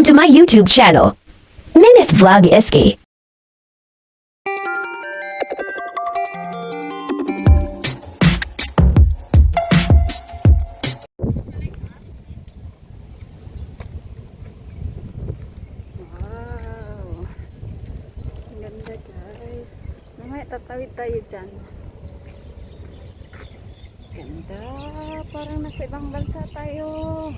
to my YouTube channel, Ninith Vlog SK. Wow! Ang ganda guys. Mamaya tatawid tayo dyan. Ganda. Parang nasa ibang bansa tayo.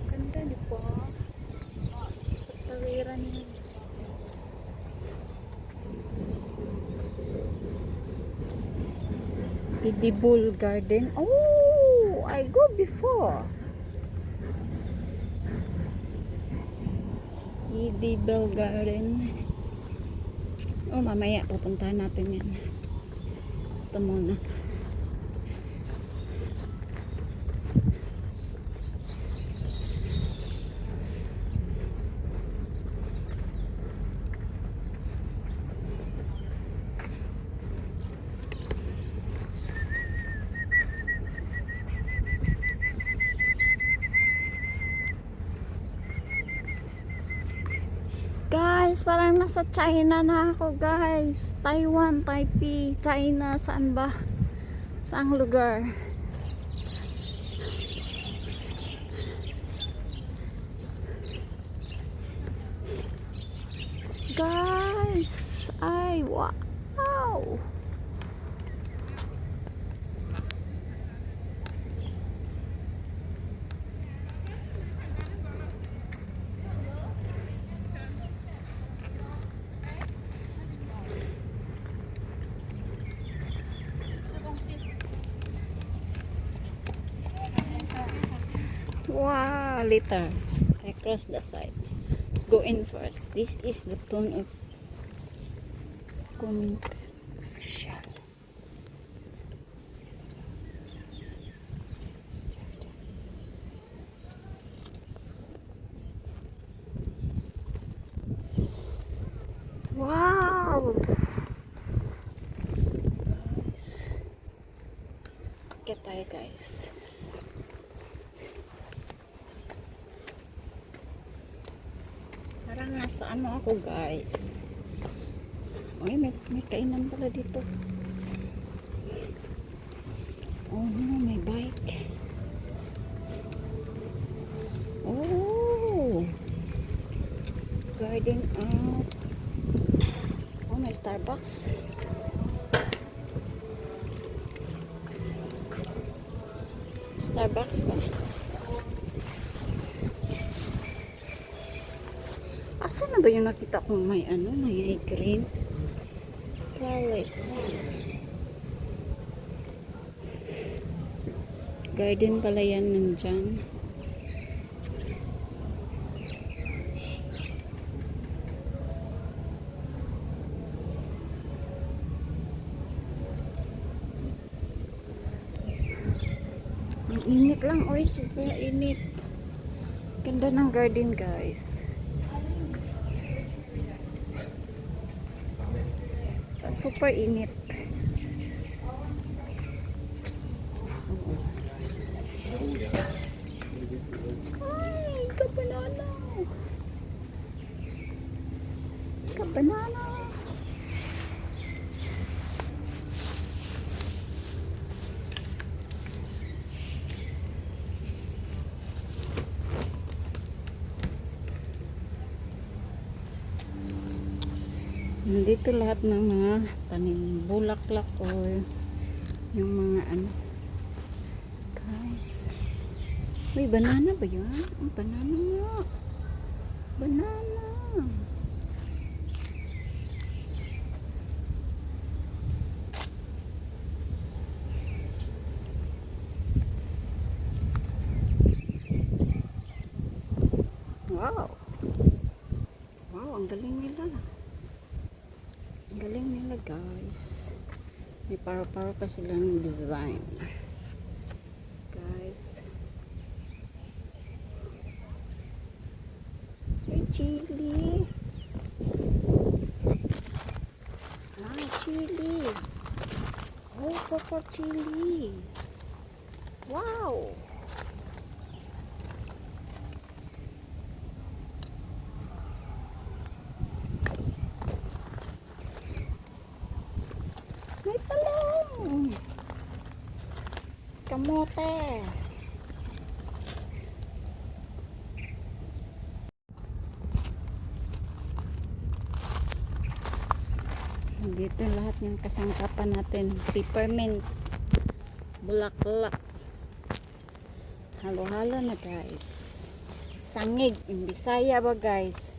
Ganda di ba? Sa tawiran yun. Edible garden. Oh! I go before. Edible garden. Oh, mamaya pupuntahan natin yan. Ito muna. Guys, parang nasa China na ako guys. Taiwan, Taipei, China, saan ba? Saang lugar? Guys, ay wow! Wow, later I cross the side. Let's go in first. This is the tone of comment official. Wow! Guys. Okay tayo guys. Parang nasa ano ako guys. Uy, may kainan pala dito. Oh no, may bike. Oh! Garden out. Oh, may Starbucks. Starbucks ba? Asan na ba yung nakita kong may ano, may green flowers? Garden pala yan nandyan. Ang init lang, oy, super init. Ganda ng garden guys. Super init. Ay, kabanana. Kabanana. Nandito lahat ng mga tanim bulaklak or yung mga ano guys. Uy, banana ba yun? Oh, banana nga. Banana. Wow. Wow, ang galing nila. Ang galing nila guys. May paro-paro pa silang design. Guys. May chili. Ah, chili. Oh, purple chili. Wow. kamote. Dito lahat ng kasangkapan natin. Peppermint, bulaklak. Halo-halo na guys. Sangig, in Bisaya ba guys?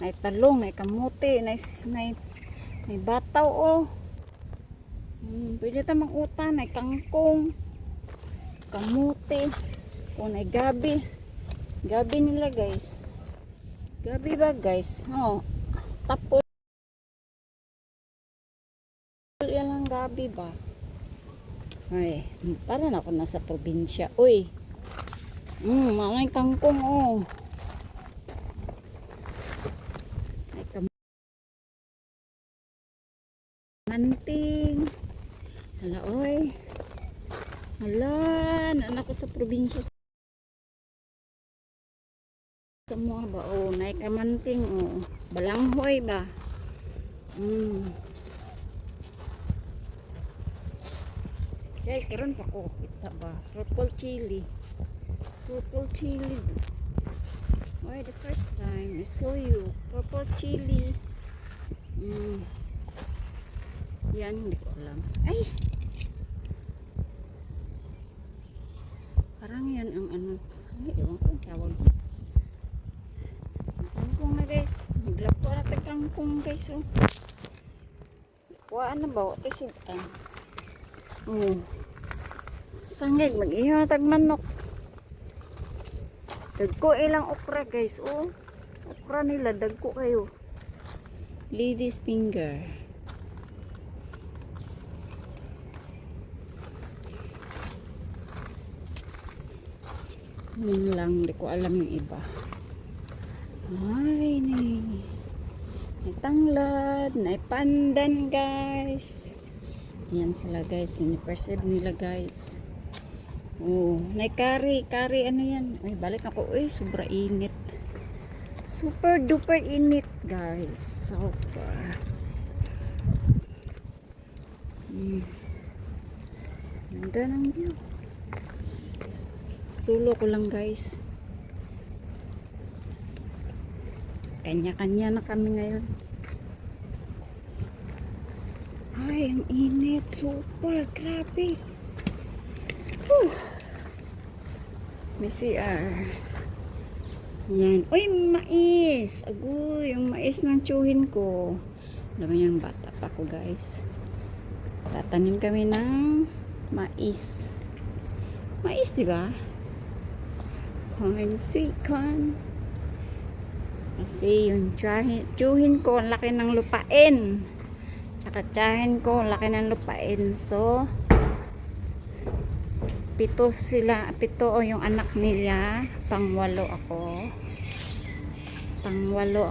May talong, may kamote, may bataw oh. Pwede tamang utan, may kangkong, kamote, kung may gabi. Gabi nila guys. Gabi ba guys? Oh, tapos yan lang gabi ba? Ay, para na ako nasa probinsya. Uy, may kangkong oh. Manting. Hala, oy. Hala, naanak ko sa probinsya. Sa mga ba, oh, naikamanting, oh. Balanghoy ba? Guys, karon pa ko, kita ba? Purple chili. Purple chili. Why the first time I saw you? Purple chili. Yan, hindi ko alam. Ay! Parang yan ang ano. Ay, ewan ko ang tawag dyan. Kangkong na guys. Naglapo na tayo kangkong guys. Oh. Kuhaan na ba? Ito sultan. Sangig. Mag-ihaw tag manok. Dagko ilang okra guys. Oh. Okra nila. Dagko kayo. Lady's finger. Yun lang, hindi ko alam yung iba. Ay, may tanglad, may pandan guys. Yan sila guys, mini-perceive nila guys. Oh, may curry, ano yan? Ay, balik ako. Uy, sobra init. Super duper init guys. Super. Ganda ng view. Sulo ko lang guys. Kanya-kanya na kami ngayon. Ay, ang init. Super. Grabe. Whew. May CR. Yan. Uy, mais. Agoy, yung mais ng tsuhin ko. Alam mo yung bata pa ko guys. Tatanim kami ng mais. Mais, diba? Corn, sweet corn. Kasi yung tsuhin ko, ang laki ng lupain. Tsaka tsahin ko, ang laki ng lupain. So, pito o yung anak nila. Pangwalo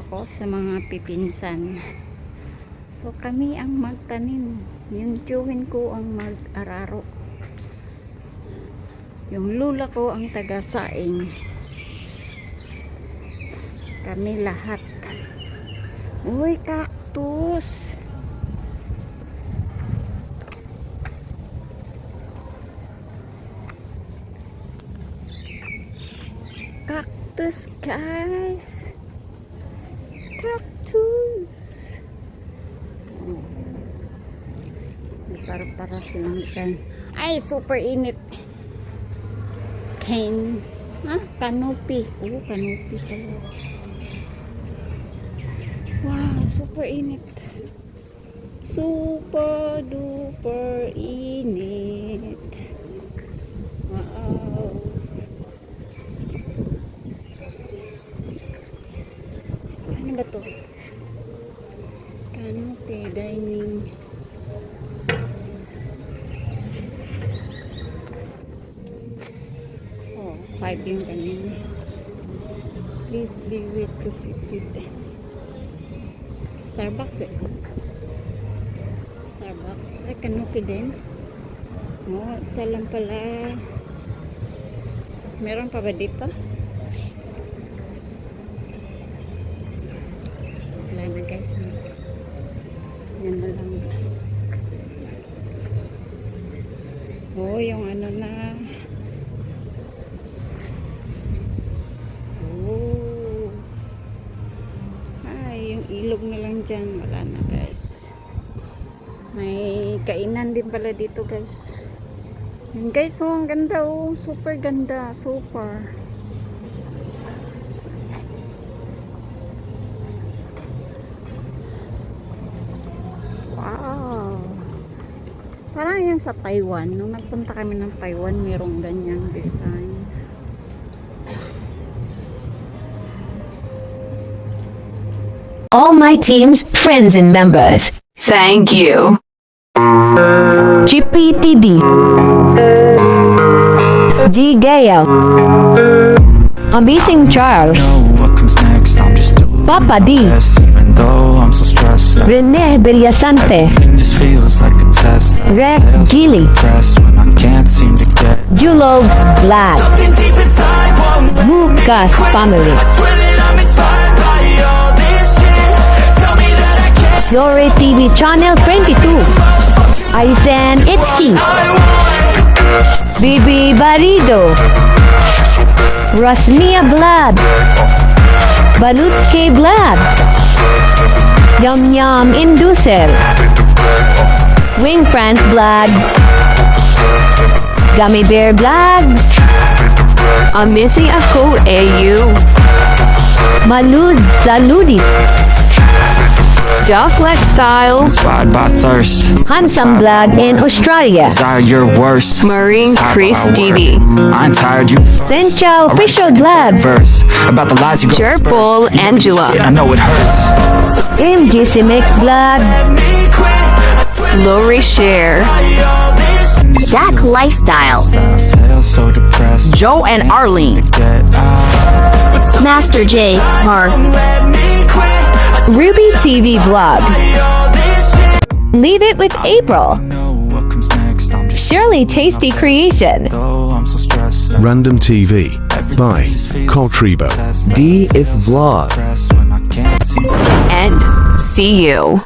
ako sa mga pipinsan. So, kami ang magtanim. Yung tsuhin ko ang mag-araro. Yung lula ko ang taga-saing. Kami lahat. Uy, cactus. Cactus, guys. Cactus. May para silang design. Ay, super init. Canopy. Oh, canopy pala. Wow, super init. Super duper init. Wow. Ano ba to? Canopy dining. Oh, 5 yung kanina. Please be with Cusipid. Starbucks ba? Starbucks. Ay, canopy din. Oh, isa lang pala. Meron pa ba dito? Wala na guys. Yan na lang. Oh, yung ano na. Oh. Ay, yung ilog na lang dyan. Wala na, guys. May kainan din pala dito, guys. Yan, guys, oh, ang ganda, oh. Super ganda. Super. Wow. Parang yung sa Taiwan. Nung nagpunta kami ng Taiwan, mayroong ganyang design. All my team's friends and members. Thank you. GPTB. G. Gale. Amazing Charles. What comes next? I'm just doing Papa D. my best, even though I'm so stressed out. Rene Villasante. Everything just feels like a test. I Rec fail so Gili. depressed when I can't seem to get Julogs Glad. deep inside. Won't Lucas family. swear that I'm inspired by all this shit. Tell me that I can't. Flore TV Channel 22. Aizen Ichki. Bibi Barido. Rasmia Vlad. Balutske Vlad. Yum Yum Inducer. Wing France Vlad. Gummy Bear Vlogs. Amisi ako AU. Malud Saludit. Ducklet style. Inspired by thirst. Handsome Vlog in Australia. Desire your worst. Marine Chris How I TV. work. I ain't tired, you first. Sencha Official Vlog. Verse about the lies you go Jerpol disperse. Angela. I know it hurts. MGC Mick Vlog. Lori Share. Dak Lifestyle. I feel so depressed. Joe and Arlene. Get out. Master J. Mar. Ruby TV Vlog. Leave It with April. Know what comes next. I'm just Shirley Tasty Creation. though I'm so stressed out. Random TV by Coltribo. D if vlog. Depressed when I can't seem And see you.